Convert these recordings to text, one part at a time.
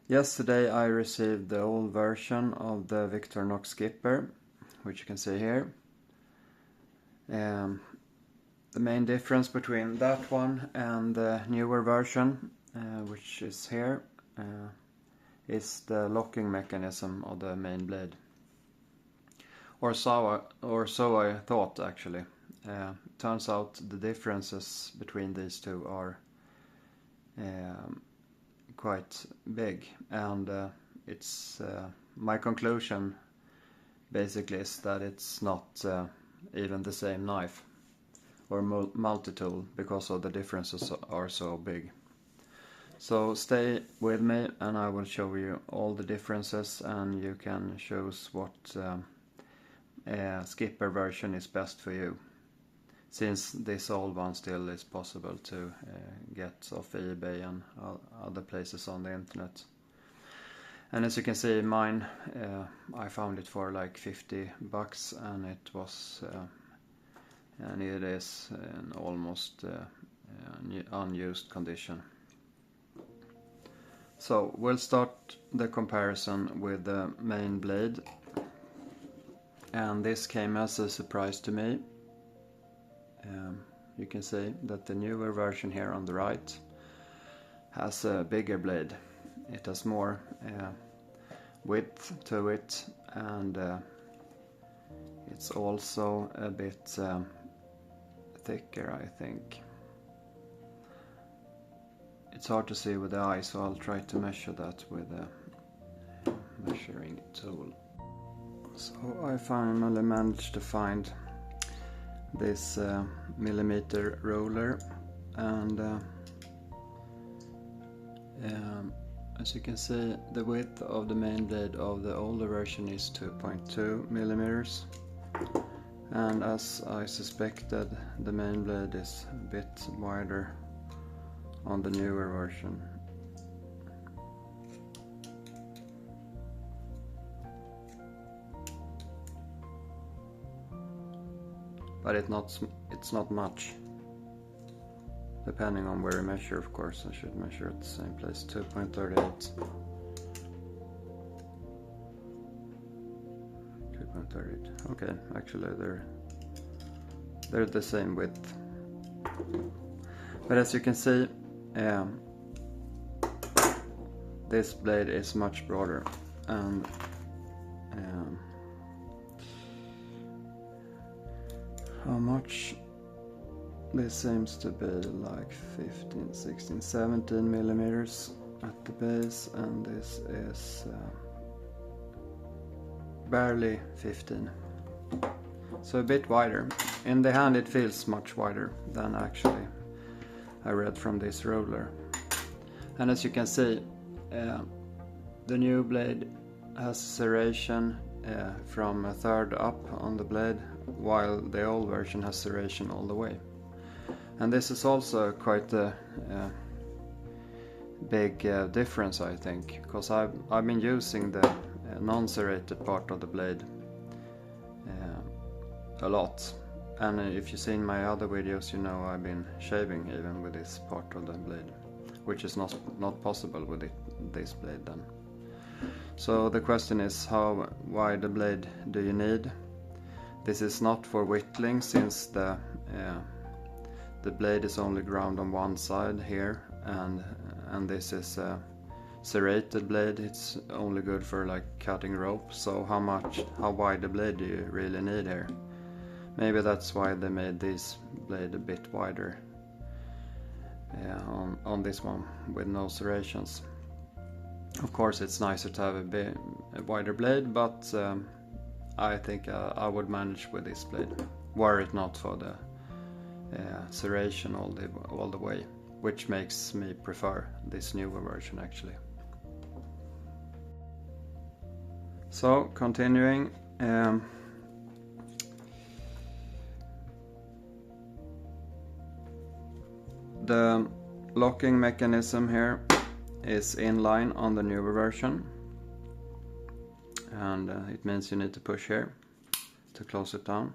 Yesterday I received the old version of the Victorinox Skipper, which you can see here. The main difference between that one and the newer version, which is here, is the locking mechanism of the main blade. Or so I thought, actually. Turns out the differences between these two are quite big, and it's my conclusion basically is that it's not even the same knife or multi-tool because of the differences are so big. So stay with me and I will show you all the differences, and you can choose what Skipper version is best for you, since this old one still is possible to get off eBay and other places on the internet. And as you can see, mine, I found it for like $50, and it was and it is in almost unused condition. So we'll start the comparison with the main blade, and this came as a surprise to me. You can see that the newer version here on the right has a bigger blade. It has more width to it, and it's also a bit thicker, I think. It's hard to see with the eye, so I'll try to measure that with a measuring tool. So I finally managed to find this millimeter roller, and as you can see, the width of the main blade of the older version is 2.2 millimeters, and as I suspected, the main blade is a bit wider on the newer version. But it's not much, depending on where you measure, of course. I should measure at the same place. 2.38. 2.38. Okay, actually they're the same width. But as you can see, this blade is much broader, and how much? This seems to be like 15, 16, 17 millimeters at the base, and this is barely 15. So a bit wider. In the hand it feels much wider than actually I read from this roller. And as you can see, the new blade has serration from a third up on the blade, while the old version has serration all the way. And this is also quite a big difference, I think, because I've been using the non-serrated part of the blade a lot, and if you've seen my other videos, you know I've been shaving even with this part of the blade, which is not possible with this blade then. So the question is, how wide a blade do you need? This is not for whittling, since the blade is only ground on one side here, and this is a serrated blade. It's only good for like cutting rope. So how wide a blade do you really need here? Maybe that's why they made this blade a bit wider on this one with no serrations. Of course it's nicer to have a wider blade, but I think I would manage with this blade, were it not for the serration all the way, which makes me prefer this newer version actually. So continuing, the locking mechanism here is inline on the newer version, and it means you need to push here to close it down,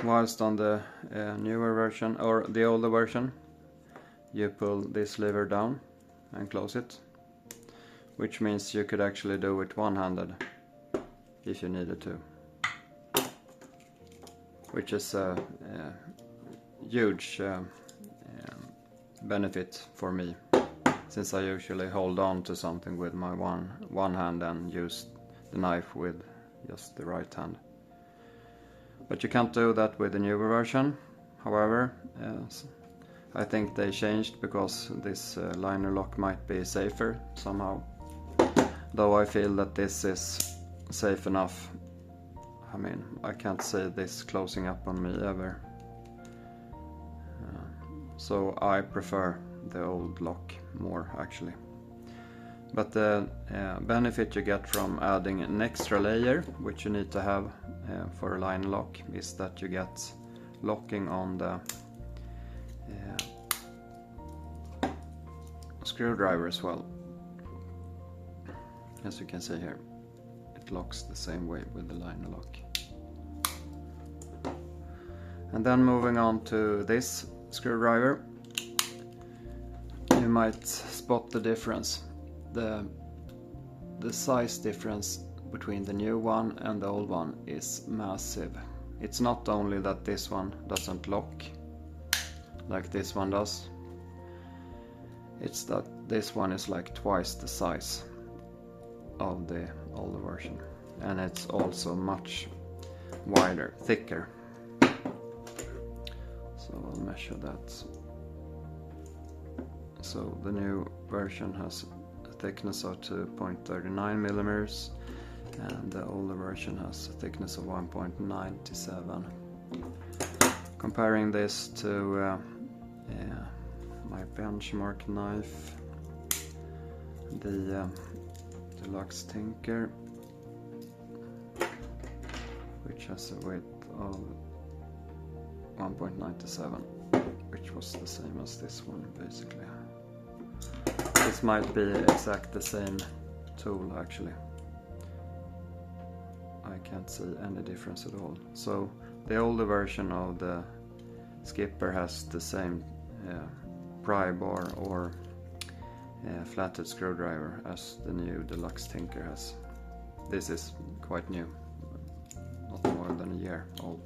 whilst on the newer version, or the older version, you pull this lever down and close it, which means you could actually do it one-handed if you needed to, which is a huge benefit for me, since I usually hold on to something with my one hand and use the knife with just the right hand. But you can't do that with the newer version. However, I think they changed because this liner lock might be safer somehow, though I feel that this is safe enough. I mean, I can't see this closing up on me ever. So I prefer the old lock more, actually. But the benefit you get from adding an extra layer, which you need to have for a line lock, is that you get locking on the screwdriver as well. As you can see here, it locks the same way with the liner lock. And then moving on to this screwdriver, you might spot the difference. The size difference between the new one and the old one is massive. It's not only that this one doesn't lock like this one does, it's that this one is like twice the size of the older version, and it's also much wider, thicker. So I'll measure that. So the new version has a thickness of 2.39 millimeters, and the older version has a thickness of 1.97. Comparing this to my benchmark knife, the Deluxe Tinker, which has a weight of 1.97, which was the same as this one basically. This might be exact the same tool actually. I can't see any difference at all. So the older version of the Skipper has the same pry bar or flathead screwdriver as the new Deluxe Tinker has. This is quite new, not more than a year old.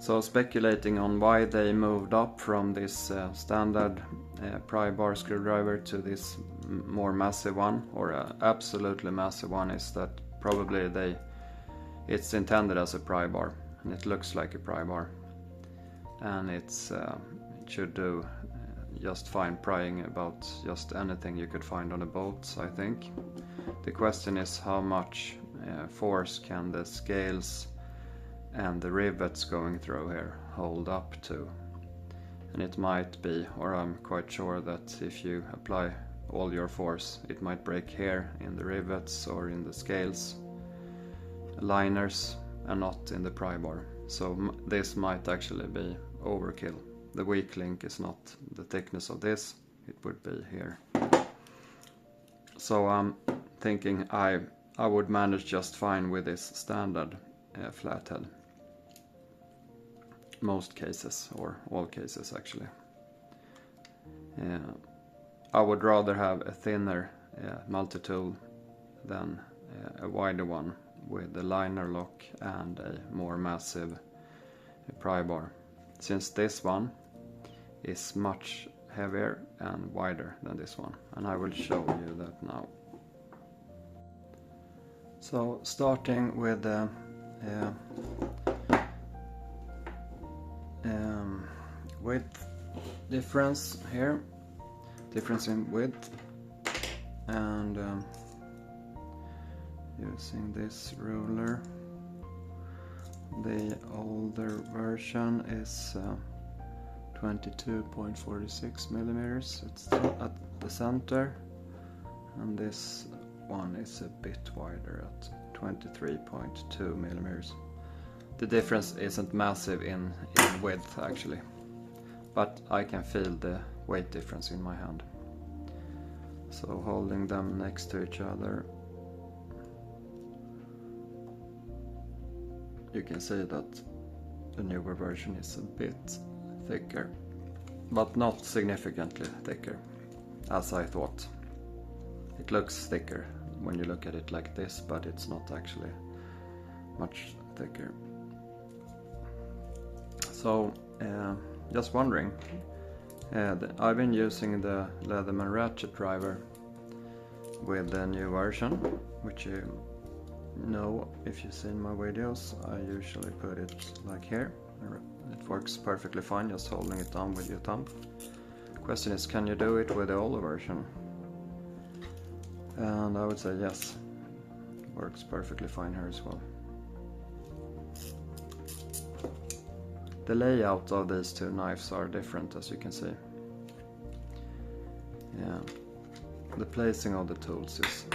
So speculating on why they moved up from this standard pry bar screwdriver to this more massive one, or absolutely massive one, is that probably it's intended as a pry bar, and it looks like a pry bar, and it should do just fine prying about just anything you could find on a boat, I think. The question is how much force can the scales and the rivets going through here hold up to. And it might be, or I'm quite sure that if you apply all your force, it might break here in the rivets or in the scales, liners, and not in the pry bar. So this might actually be overkill. The weak link is not the thickness of this, it would be here. So I'm thinking I would manage just fine with this standard flathead. Most cases, or all cases actually. I would rather have a thinner multi-tool than a wider one with a liner lock and a more massive pry bar, since this one is much heavier and wider than this one, and I will show you that now. So starting with the width difference here, difference in width, and using this ruler, the older version is 22.46 millimeters. It's at the center, and this one is a bit wider at 23.2 millimeters. The difference isn't massive in width actually, but I can feel the weight difference in my hand. So holding them next to each other, you can see that the newer version is a bit thicker, but not significantly thicker. as I thought. It looks thicker when you look at it like this, but it's not actually much thicker. So just wondering, I've been using the Leatherman ratchet driver with the new version, which you know if you've seen my videos. I usually put it like here. It works perfectly fine just holding it down with your thumb. Question is, can you do it with the older version? And I would say yes, works perfectly fine here as well. The layout of these two knives are different, as you can see. Yeah, the placing of the tools is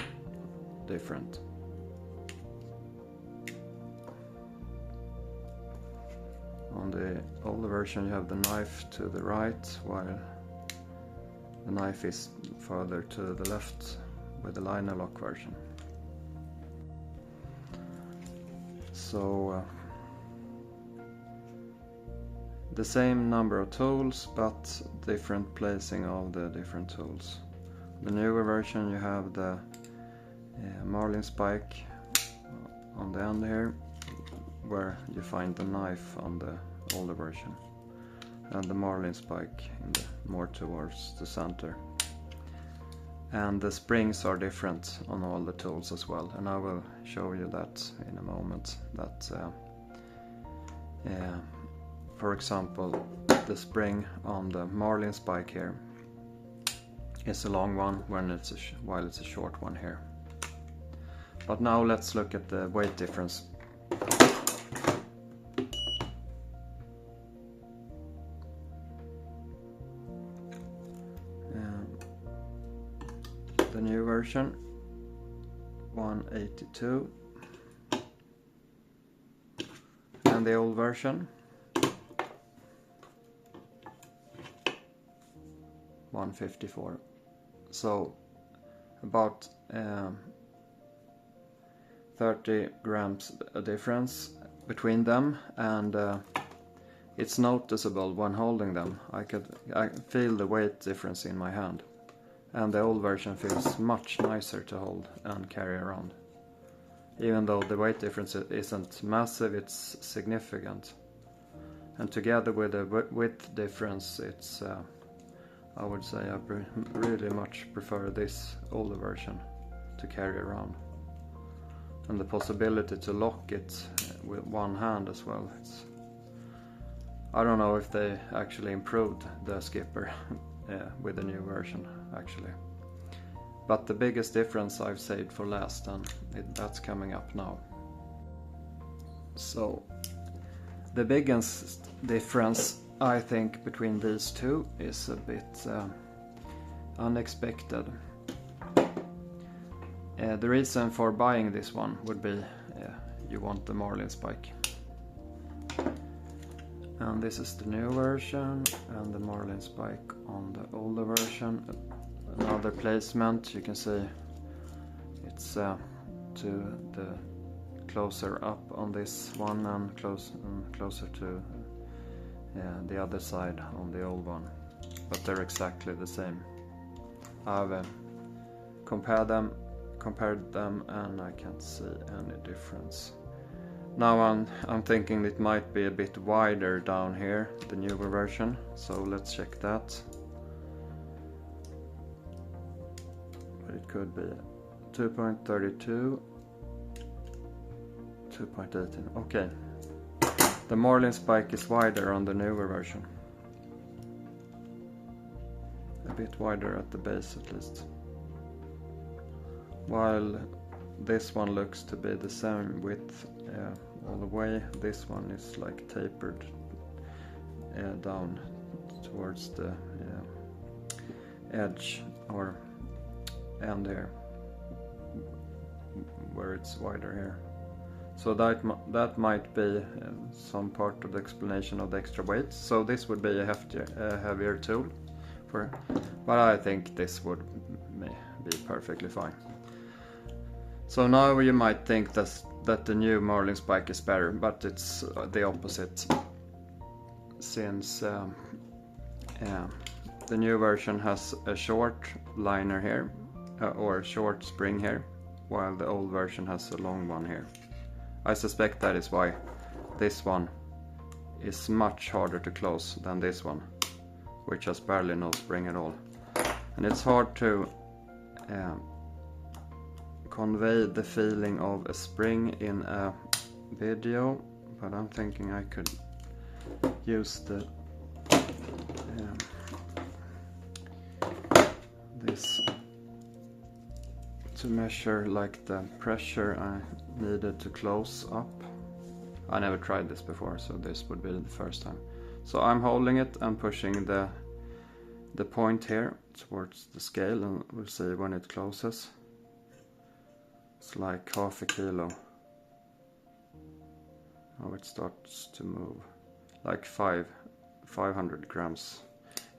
different. On the older version you have the knife to the right, while the knife is further to the left with the liner lock version. So the same number of tools, but different placing of the different tools. The newer version you have the Marlin spike on the end here, where you find the knife on the older version, and the Marlin spike in the more towards the center. And the springs are different on all the tools as well, and I will show you that in a moment. That for example, the spring on the Marlin spike here is a long one while it's a short one here. But now let's look at the weight difference. The new version 182 and the old version 154. So about 30 grams a difference between them, and it's noticeable when holding them. I feel the weight difference in my hand, and the old version feels much nicer to hold and carry around. Even though the weight difference isn't massive, it's significant, and together with the width difference, it's I would say I really much prefer this older version to carry around. And the possibility to lock it with one hand as well. I don't know if they actually improved the Skipper with the new version actually. But the biggest difference I've saved for last, and that's coming up now. So the biggest difference I think between these two is a bit unexpected. The reason for buying this one would be you want the Marlin spike. And this is the new version, and the Marlin spike on the older version. Another placement, you can see it's to the closer up on this one and closer to the other side on the old one, but they're exactly the same. I've compared them and I can't see any difference. Now I'm thinking it might be a bit wider down here, the newer version, so let's check that. But it could be 2.32, 2.18, okay. The Marlin spike is wider on the newer version. A bit wider at the base at least. While this one looks to be the same width all the way, this one is like tapered down towards the edge or end here, where it's wider here. So that might be some part of the explanation of the extra weight. So this would be a heavier tool, but I think this would be perfectly fine. So now you might think that the new Marlin spike is better, but it's the opposite. Since the new version has a short liner here, or a short spring here, while the old version has a long one here. I suspect that is why this one is much harder to close than this one, which has barely no spring at all. And it's hard to convey the feeling of a spring in a video, but I'm thinking I could use the this to measure like the pressure I needed to close up. I never tried this before, so this would be the first time. So I'm holding it and pushing the point here towards the scale, and we'll see when it closes. It's like 1/2 kilo. Oh, it starts to move. Like 500 grams.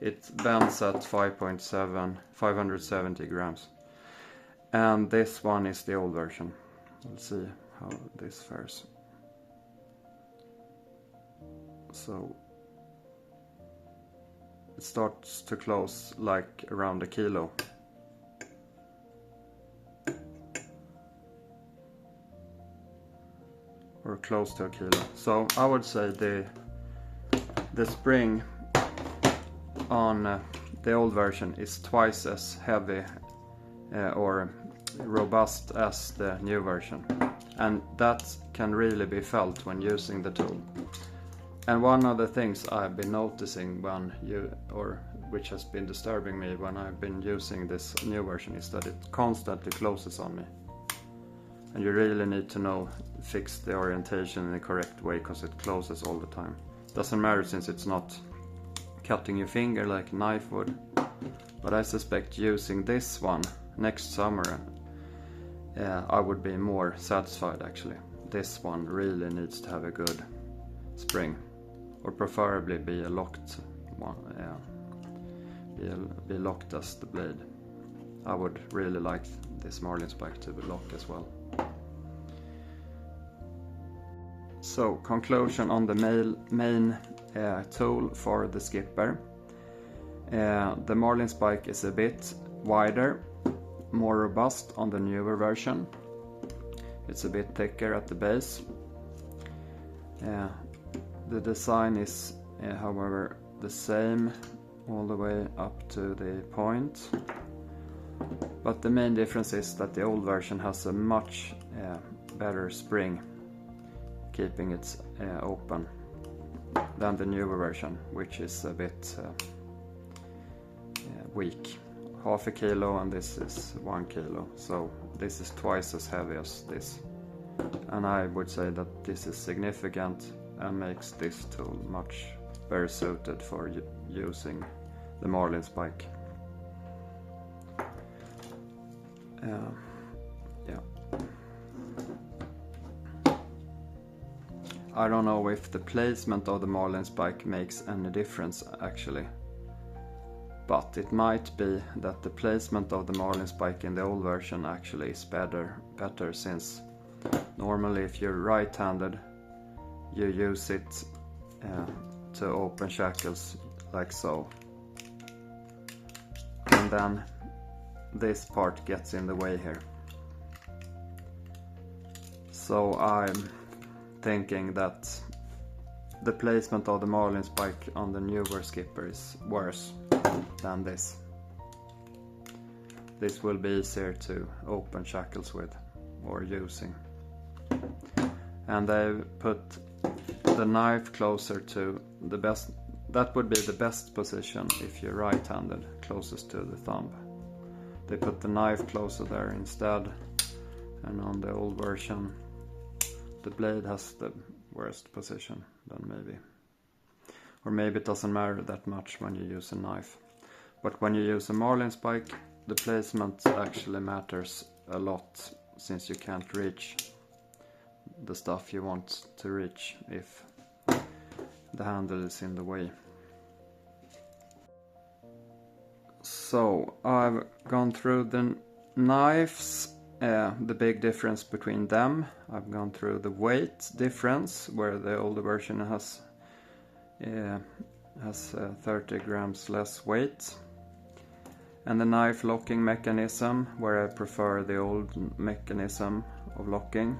It bends at 570 grams. And this one is the old version. We'll see how this fares. So it starts to close like around 1 kilo. Or close to 1 kilo. So I would say the spring on the old version is twice as heavy or robust as the new version, and that can really be felt when using the tool. And one of the things I've been noticing which has been disturbing me when I've been using this new version is that it constantly closes on me, and you really need to fix the orientation in the correct way, because it closes all the time. Doesn't matter since it's not cutting your finger like a knife would, but I suspect using this one next summer I would be more satisfied actually. This one really needs to have a good spring, or preferably be a locked one, be locked as the blade. I would really like this Marlin spike to be locked as well. So conclusion on the main tool for the Skipper. The Marlin spike is a bit wider, more robust on the newer version. It's a bit thicker at the base. The design is however the same all the way up to the point, but the main difference is that the old version has a much better spring, keeping it open, than the newer version, which is a bit weak. 1/2 kilo and this is 1 kilo, so this is twice as heavy as this, and I would say that this is significant and makes this tool much better suited for using the Marlin spike. Yeah. I don't know if the placement of the Marlin spike makes any difference actually, but it might be that the placement of the Marlin spike in the old version actually is better since normally if you're right-handed you use it to open shackles like so, and then this part gets in the way here. So I'm thinking that the placement of the Marlin spike on the newer Skipper is worse than this. This will be easier to open shackles with or using. And I put the knife closer to the best, that would be the best position if you're right-handed, closest to the thumb. They put the knife closer there instead, and on the old version the blade has the worst position then maybe. Or maybe it doesn't matter that much when you use a knife. But when you use a Marlin spike, the placement actually matters a lot, since you can't reach the stuff you want to reach if the handle is in the way. So I've gone through the knives, the big difference between them. I've gone through the weight difference, where the older version has has 30 grams less weight. And the knife locking mechanism, where I prefer the old mechanism of locking.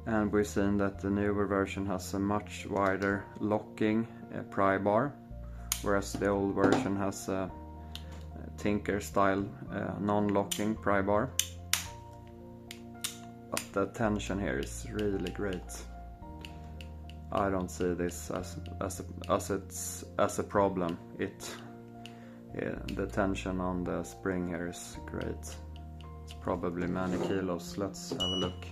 And we've seen that the newer version has a much wider locking pry bar, whereas the old version has a Tinker style non-locking pry bar. But the tension here is really great. I don't see this as a problem. The tension on the spring here is great. It's probably many kilos. Let's have a look.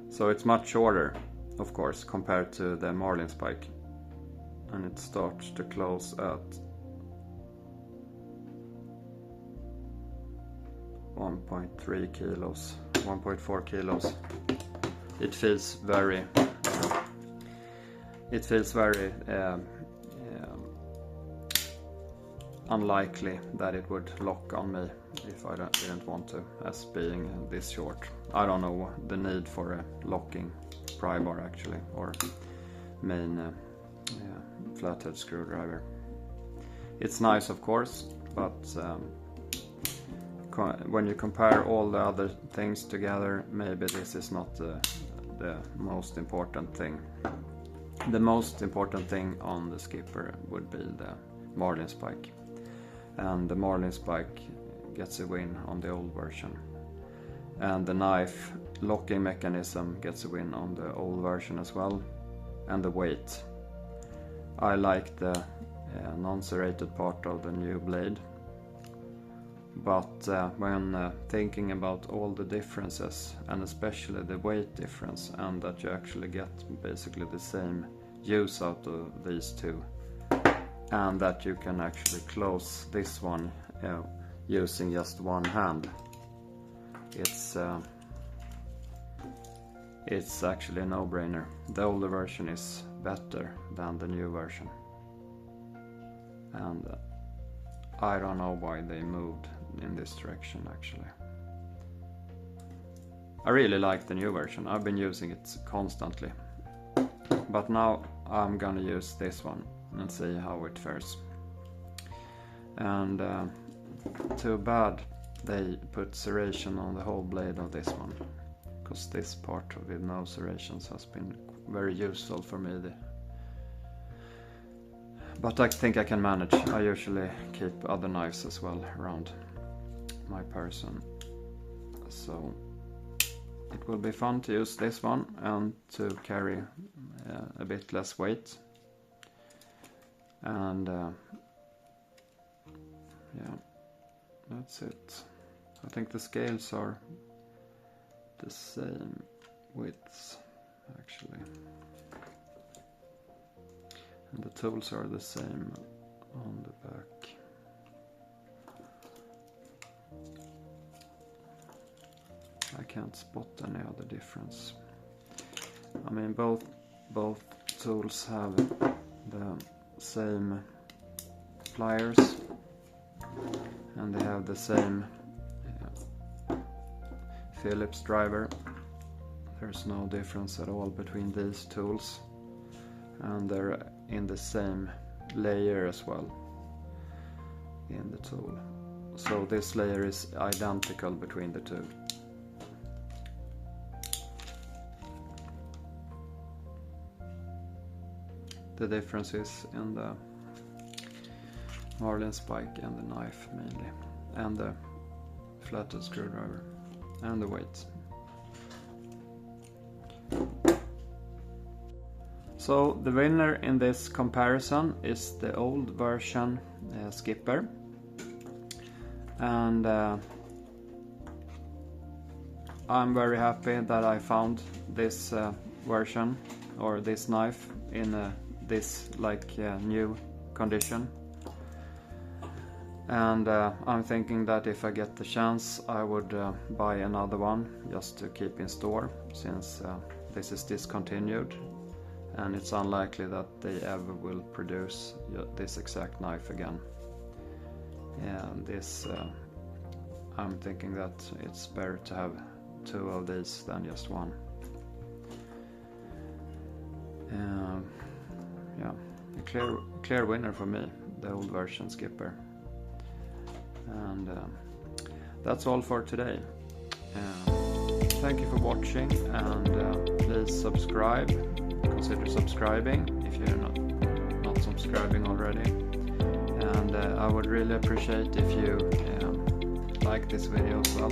So it's much shorter, of course, compared to the Marlin spike. And it starts to close at 1.3 kilos, 1.4 kilos. It feels very unlikely that it would lock on me if I didn't want to, as being this short. I don't know the need for a locking pry bar actually, or main flathead screwdriver. It's nice, of course, but when you compare all the other things together, maybe this is not the most important thing. The most important thing on the Skipper would be the Marlin spike, and the Marlin spike gets a win on the old version, and the knife locking mechanism gets a win on the old version as well, and the weight. I like the non-serrated part of the new blade, but when thinking about all the differences, and especially the weight difference, and that you actually get basically the same use out of these two, and that you can actually close this one using just one hand, it's actually a no-brainer. The older version is better than the new version, and I don't know why they moved in this direction actually. I really like the new version. I've been using it constantly, but now I'm gonna use this one and see how it fares. And too bad they put serration on the whole blade of this one, because this part with no serrations has been very useful for me. But I think I can manage. I usually keep other knives as well around my person, so it will be fun to use this one and to carry a bit less weight. And yeah, that's it. I think the scales are the same widths actually, and the tools are the same on the back. I can't spot any other difference. I mean, both tools have the same pliers, and they have the same Phillips driver. There's no difference at all between these tools, and they're in the same layer as well in the tool. So this layer is identical between the two. The difference is in the Marlin spike and the knife mainly, and the flathead screwdriver, and the weight. So the winner in this comparison is the old version Skipper, and I'm very happy that I found this version, or this knife, in this new condition. And I'm thinking that if I get the chance, I would buy another one just to keep in store, since this is discontinued, and it's unlikely that they ever will produce this exact knife again. And this I'm thinking that it's better to have 2 of these than just 1. Yeah, a clear winner for me, the old version Skipper. And that's all for today. Thank you for watching, and please subscribe. Consider subscribing if you're not subscribing already. And I would really appreciate if you like this video as well.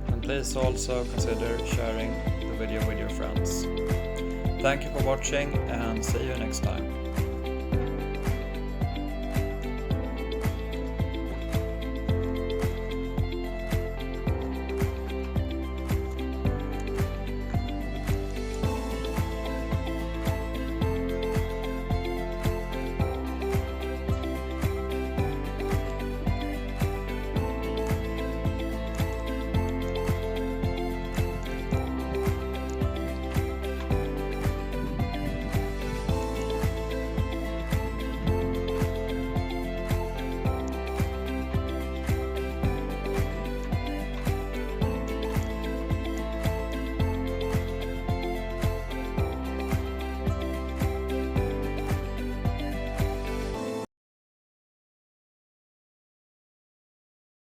And please also consider sharing the video with your friends. Thank you for watching, and see you next time.